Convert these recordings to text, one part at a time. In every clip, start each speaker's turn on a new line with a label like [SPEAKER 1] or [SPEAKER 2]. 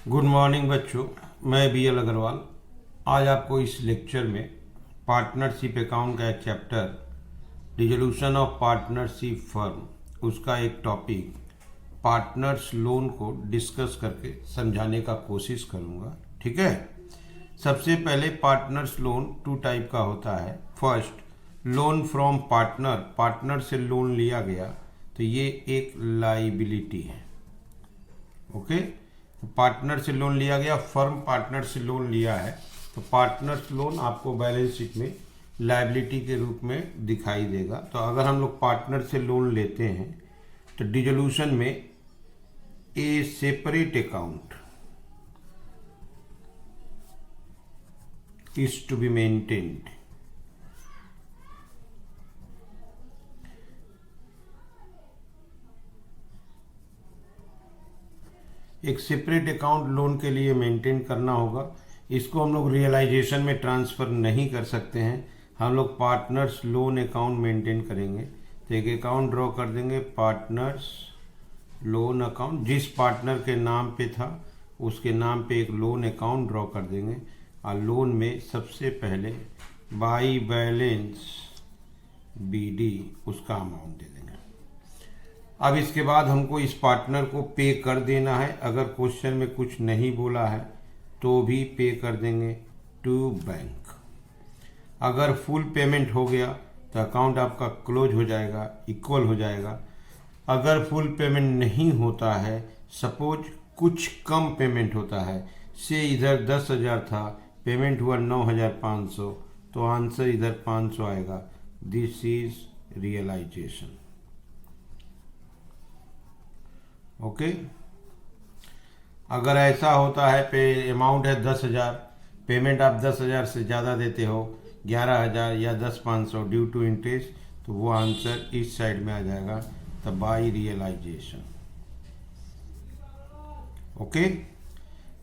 [SPEAKER 1] Good morning बच्चों, मैं BL Agarwal. आज आपको इस लेक्चर में पार्टनरशिप अकाउंट का एक chapter dissolution of partnership firm, उसका एक टॉपिक पार्टनर्स लोन को डिस्कस करके समझाने का कोशिश करूँगा। ठीक है। सबसे पहले पार्टनर्स लोन टू टाइप का होता है। First, loan from partner, partner से लोन लिया गया तो ये एक लाइबिलिटी है। ओके, पार्टनर से लोन लिया गया, फर्म पार्टनर से लोन लिया है तो पार्टनर्स लोन आपको बैलेंस शीट में लायबिलिटी के रूप में दिखाई देगा। तो अगर हम लोग पार्टनर से लोन लेते हैं तो डिसोल्यूशन में a separate account is to be maintained. एक सेपरेट अकाउंट लोन के लिए मेंटेन करना होगा। इसको हम लोग रियलाइजेशन में ट्रांसफ़र नहीं कर सकते हैं। हम लोग पार्टनर्स लोन अकाउंट मेंटेन करेंगे तो एक अकाउंट ड्रॉ कर देंगे, पार्टनर्स लोन अकाउंट। जिस पार्टनर के नाम पे था उसके नाम पे एक लोन अकाउंट ड्रॉ कर देंगे और लोन में सबसे पहले बाई बैलेंस BD उसका अमाउंट दे देंगे। अब इसके बाद हमको इस पार्टनर को पे कर देना है। अगर क्वेश्चन में कुछ नहीं बोला है तो भी पे कर देंगे टू बैंक। अगर फुल पेमेंट हो गया तो अकाउंट आपका क्लोज हो जाएगा, इक्वल हो जाएगा। अगर फुल पेमेंट नहीं होता है, सपोज कुछ कम पेमेंट होता है, से इधर 10,000 था, पेमेंट हुआ 9,500, तो आंसर इधर 500 आएगा। This is realisation. ओके। अगर ऐसा होता है पे अमाउंट है 10,000, पेमेंट आप 10,000 से ज़्यादा देते हो, 11,000 या 10,500 ड्यू टू इंटरेस्ट, तो वो आंसर इस साइड में आ जाएगा, तब बाई रियलाइजेशन। ओके।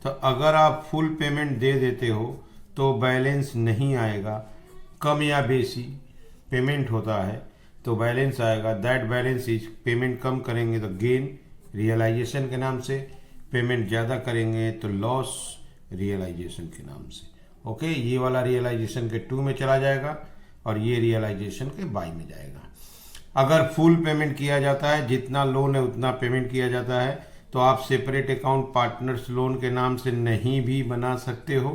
[SPEAKER 1] तो अगर आप फुल पेमेंट दे देते हो तो बैलेंस नहीं आएगा। कम या बेसी पेमेंट होता है तो बैलेंस आएगा। दैट बैलेंस इज, पेमेंट कम करेंगे तो गेन रियलाइजेशन के नाम से, पेमेंट ज़्यादा करेंगे तो लॉस रियलाइजेशन के नाम से। ओके, ये वाला रियलाइजेशन के 2 में चला जाएगा और ये रियलाइजेशन के बाई में जाएगा। अगर फुल पेमेंट किया जाता है, जितना लोन है उतना पेमेंट किया जाता है, तो आप सेपरेट अकाउंट पार्टनर्स लोन के नाम से नहीं भी बना सकते हो।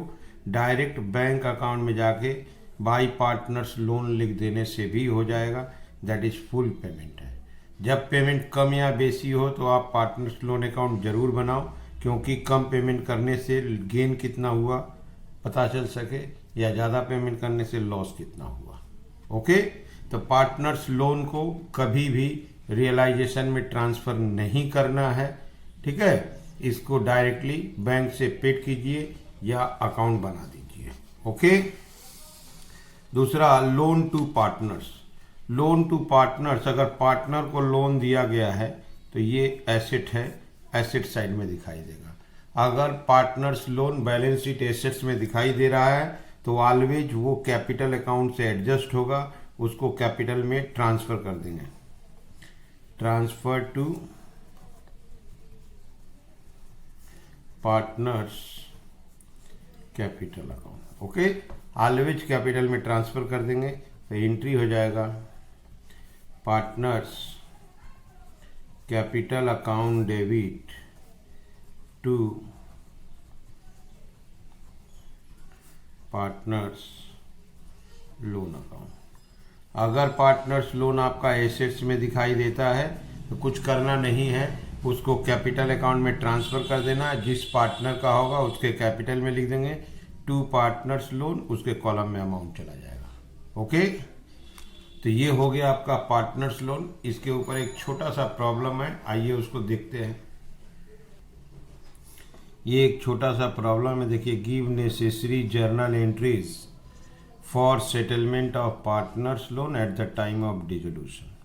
[SPEAKER 1] डायरेक्ट बैंक अकाउंट में जाके बाई पार्टनर्स लोन लिख देने से भी हो जाएगा। दैट इज फुल पेमेंट है। जब पेमेंट कम या बेसी हो तो आप पार्टनर्स लोन अकाउंट जरूर बनाओ, क्योंकि कम पेमेंट करने से गेन कितना हुआ पता चल सके, या ज़्यादा पेमेंट करने से लॉस कितना हुआ। ओके। तो पार्टनर्स लोन को कभी भी रियलाइजेशन में ट्रांसफ़र नहीं करना है। ठीक है। इसको डायरेक्टली बैंक से पेड कीजिए या अकाउंट बना दीजिए। ओके। दूसरा, loan to partners. Loan to partners, अगर पार्टनर को लोन दिया गया है तो ये एसेट है, एसेट साइड में दिखाई देगा। अगर partners loan balance sheet assets में दिखाई दे रहा है तो ऑलवेज वो कैपिटल अकाउंट से एडजस्ट होगा, उसको कैपिटल में ट्रांसफ़र कर देंगे। Transfer to partners capital account. Okay, always capital में ट्रांसफ़र कर देंगे तो एंट्री हो जाएगा partners capital account debit to partners loan account. अगर पार्टनर्स लोन आपका एसेट्स में दिखाई देता है तो कुछ करना नहीं है, उसको कैपिटल अकाउंट में ट्रांसफ़र कर देना। जिस पार्टनर का होगा उसके कैपिटल में लिख देंगे टू पार्टनर्स लोन, उसके कॉलम में अमाउंट चला जाएगा। ओके। तो ये हो गया आपका पार्टनर्स लोन। इसके ऊपर एक छोटा सा प्रॉब्लम है, आइए उसको देखते हैं। ये एक छोटा सा प्रॉब्लम है, देखिए। Give necessary journal entries for settlement of partners loan at the time of dissolution.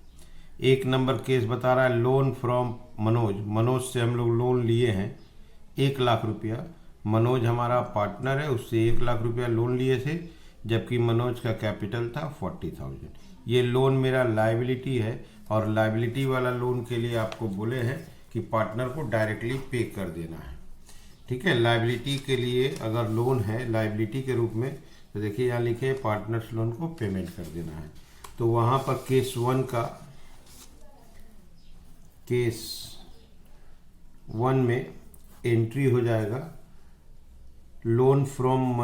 [SPEAKER 1] 1 number case बता रहा है, लोन फ्रॉम मनोज। मनोज से हम लोग लोन लिए हैं 1 लाख रुपया। मनोज हमारा पार्टनर है, उससे 1 लाख रुपया लोन लिए थे, जबकि मनोज का कैपिटल था 40,000। ये लोन मेरा लायबिलिटी है और लायबिलिटी वाला लोन के लिए आपको बोले हैं कि पार्टनर को डायरेक्टली पे कर देना है। ठीक है। लायबिलिटी के लिए अगर लोन है लायबिलिटी के रूप में, तो देखिए यहाँ लिखे पार्टनर्स लोन को पेमेंट कर देना है। तो वहाँ पर केस 1 में एंट्री हो जाएगा loan from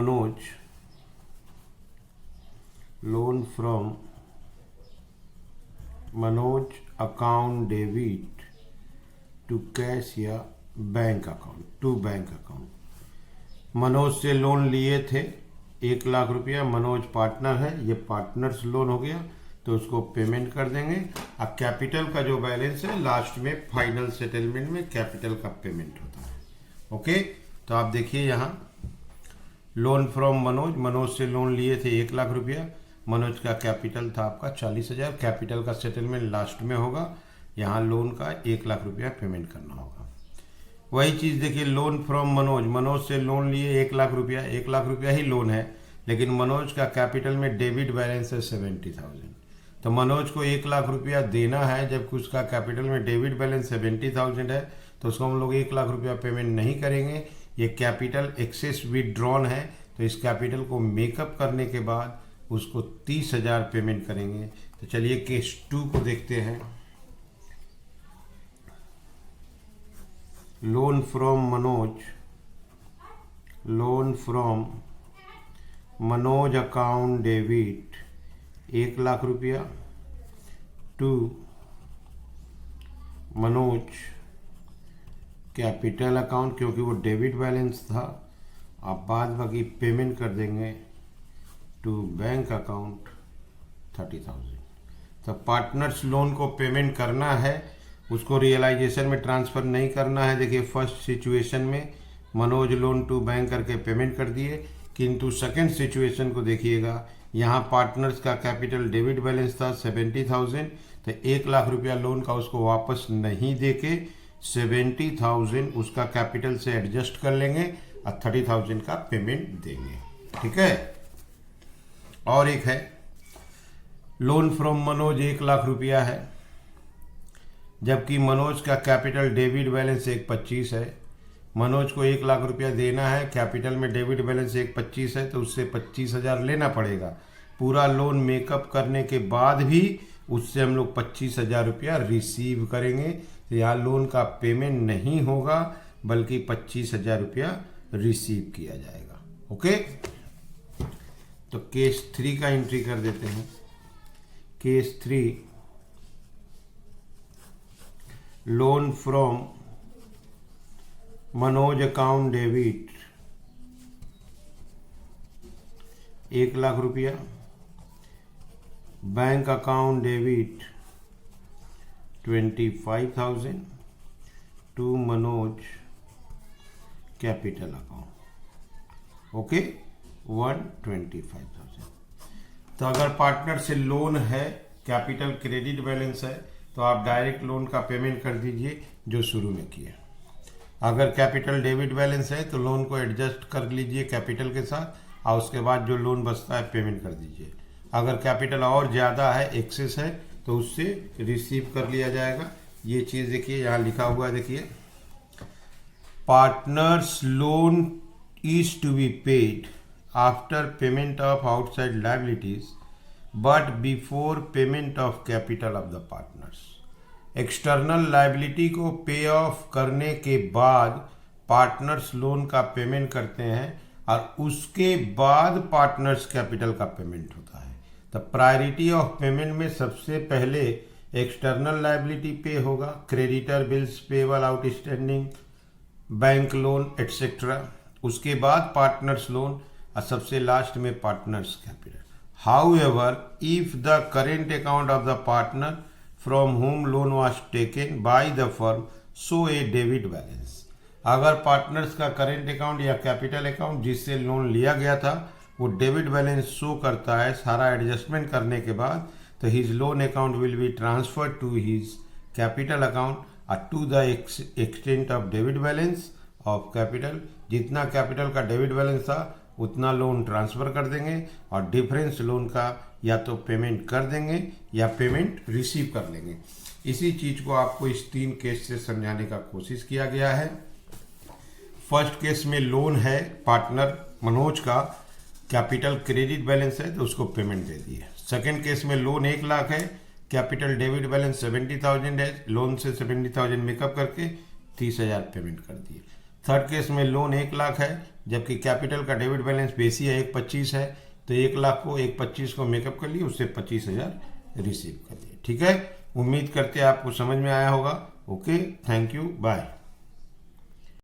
[SPEAKER 1] Manoj account debit to cash या बैंक अकाउंट। मनोज से लोन लिए थे 1 लाख रुपया, मनोज पार्टनर है, ये पार्टनर्स लोन हो गया, तो उसको पेमेंट कर देंगे। अब कैपिटल का जो बैलेंस है लास्ट में फाइनल सेटलमेंट में कैपिटल का पेमेंट होता है। ओके, तो आप देखिए यहाँ लोन फ्रॉम मनोज से लोन लिए थे 1 लाख रुपया, मनोज का कैपिटल था आपका 40,000, कैपिटल का सेटलमेंट लास्ट में होगा, यहाँ लोन का 1 लाख रुपया पेमेंट करना होगा। वही चीज़ देखिए लोन फ्रॉम मनोज से लोन लिए 1 लाख रुपया, 1 लाख रुपया ही लोन है, लेकिन मनोज का कैपिटल में डेबिट बैलेंस है 70,000, तो मनोज को 1 लाख रुपया देना है, जबकि उसका कैपिटल में डेबिट बैलेंस 70,000 है, तो उसको हम लोग 1 लाख रुपया पेमेंट नहीं करेंगे। ये कैपिटल एक्सेस विदड्रॉन है, तो इस कैपिटल को मेकअप करने के बाद उसको 30,000 पेमेंट करेंगे। तो चलिए केस 2 को देखते हैं। Loan from Manoj account debit 1 lakh रुपया टू मनोज कैपिटल अकाउंट, क्योंकि वो डेबिट बैलेंस था, आप बाद बाकी पेमेंट कर देंगे टू बैंक अकाउंट 30,000। तो पार्टनर्स लोन को पेमेंट करना है, उसको रियलाइजेशन में ट्रांसफ़र नहीं करना है। देखिए फर्स्ट सिचुएशन में मनोज लोन टू बैंक करके पेमेंट कर दिए, किंतु सेकंड सिचुएशन को देखिएगा, यहाँ पार्टनर्स का कैपिटल डेबिट बैलेंस था 70,000, तो 1 लाख रुपया लोन का उसको वापस नहीं देके 70,000 उसका कैपिटल से एडजस्ट कर लेंगे और 30,000 का पेमेंट देंगे। ठीक है। और एक है लोन फ्रॉम मनोज 1 लाख रुपया है, जबकि मनोज का कैपिटल डेबिट बैलेंस 125 है, मनोज को 1 लाख रुपया देना है, कैपिटल में डेबिट बैलेंस 125 है, तो उससे 25,000 लेना पड़ेगा। पूरा लोन मेकअप करने के बाद भी उससे हम लोग 25,000 रुपया रिसीव करेंगे, तो यहाँ लोन का पेमेंट नहीं होगा, बल्कि 25,000 रुपया रिसीव किया जाएगा। ओके, तो केस 3 का एंट्री कर देते हैं। Case 3 loan from Manoj account debit 1 lakh रुपया, bank account debit 25,000 to Manoj capital account. Okay, 125,000। तो अगर पार्टनर से लोन है, कैपिटल क्रेडिट बैलेंस है, तो आप डायरेक्ट लोन का पेमेंट कर दीजिए जो शुरू में किया। अगर कैपिटल डेबिट बैलेंस है तो लोन को एडजस्ट कर लीजिए कैपिटल के साथ, और उसके बाद जो लोन बचता है पेमेंट कर दीजिए। अगर कैपिटल और ज़्यादा है, एक्सेस है, तो उससे रिसीव कर लिया जाएगा। ये चीज़ देखिए यहाँ लिखा हुआ है, देखिए partners loan is to be paid after payment of outside liabilities but before payment of capital of the partners. External liability को पे ऑफ करने के बाद पार्टनर्स लोन का पेमेंट करते हैं, और उसके बाद पार्टनर्स कैपिटल का पेमेंट होता है। तो प्रायोरिटी ऑफ पेमेंट में सबसे पहले एक्सटर्नल लायबिलिटी पे होगा, creditor bills payable outstanding, bank loan etcetera, उसके बाद पार्टनर्स लोन, और सबसे लास्ट में partners capital. However if the current account of the partner from home loan was taken by the firm show A debit balance. अगर partners का current account या capital account जिससे loan लिया गया था वो डेबिट बैलेंस शो करता है सारा एडजस्टमेंट करने के बाद, तो his loan account will be transfer to his capital account और to the extent of debit balance of capital. जितना कैपिटल का डेबिट बैलेंस था उतना लोन ट्रांसफ़र कर देंगे, और डिफरेंस लोन का या तो पेमेंट कर देंगे या पेमेंट रिसीव कर लेंगे। इसी चीज़ को आपको इस 3 केस से समझाने का कोशिश किया गया है। फर्स्ट केस में लोन है पार्टनर मनोज का, कैपिटल क्रेडिट बैलेंस है तो उसको पेमेंट दे दिए। सेकंड केस में लोन 1 लाख है, कैपिटल डेबिट बैलेंस 70,000 है, लोन से 70,000 मेकअप करके 30,000 पेमेंट कर दिए। थर्ड केस में लोन 1 लाख है, जबकि कैपिटल का डेबिट बैलेंस बेसी है 1,25 है, तो 1 लाख को 1,25 को मेकअप कर लिए, उससे 25,000 रिसीव कर लिए। ठीक है, उम्मीद करते हैं आपको समझ में आया होगा। Okay, thank you, bye.